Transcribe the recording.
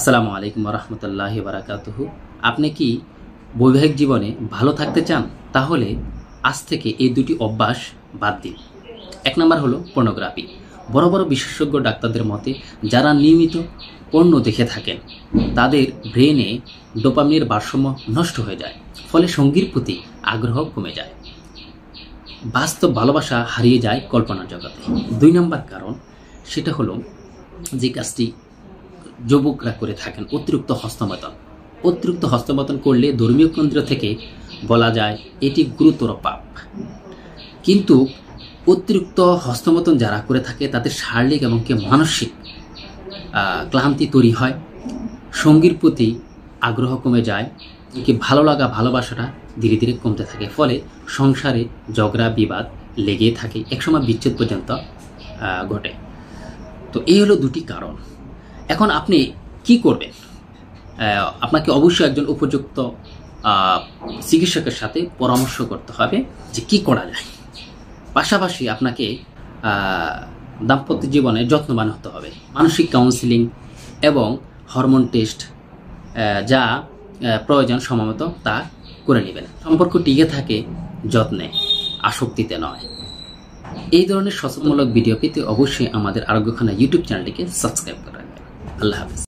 আসসালামু আলাইকুম রহমতুল্লাহি বারাকাতুহু। আপনি কি বৈবাহিক জীবনে ভালো থাকতে চান? তাহলে আজ থেকে এই দুটি অভ্যাস বাদ দিন। এক নম্বর হলো পর্নোগ্রাফি। বড় বড় বিশেষজ্ঞ ডাক্তারদের মতে যারা নিয়মিত পর্নো দেখে থাকেন তাদের ব্রেনে ডোপামিনের ভারসাম্য নষ্ট হয়ে যায়, ফলে সঙ্গীর প্রতি আগ্রহ কমে যায়, বাস্তব ভালোবাসা হারিয়ে যায় কল্পনার জগতে। দুই নম্বর কারণ সেটা হলো যে কাজটি যুবকরা করে থাকেন, অতিরিক্ত হস্তমৈথুন। অতিরিক্ত হস্তমৈথুন করলে ধর্মীয় কেন্দ্র থেকে বলা যায় এটি গুরুতর পাপ। কিন্তু অতিরিক্ত হস্তমৈথুন যারা করে থাকে তাদের শারীরিক এবং মানসিক ক্লান্তি তৈরি হয়, সঙ্গীর প্রতি আগ্রহ কমে যায়, ভালো লাগা ভালোবাসাটা ধীরে ধীরে কমতে থাকে, ফলে সংসারে ঝগড়া বিবাদ লেগেই থাকে, একসময় বিচ্ছেদ পর্যন্ত ঘটে। তো এই হলো দুটি কারণ। এখন আপনি কি করবেন? আপনাকে অবশ্যই একজন উপযুক্ত চিকিৎসকের সাথে পরামর্শ করতে হবে যে কি করা যায়। পাশাপাশি আপনাকে দাম্পত্য জীবনে যত্নবান হতে হবে। মানসিক কাউন্সিলিং এবং হরমোন টেস্ট যা প্রয়োজন সময়মতো তা করে নেবেন। সম্পর্ক টিকে থাকে যত্নে, আসক্তিতে নয়। এই ধরনের সচেতনমূলক ভিডিও পেতে অবশ্যই আমাদের আরোগ্যখানা ইউটিউব চ্যানেলটিকে সাবস্ক্রাইব করে রাখবেন। আল্লাহ হাফেজ।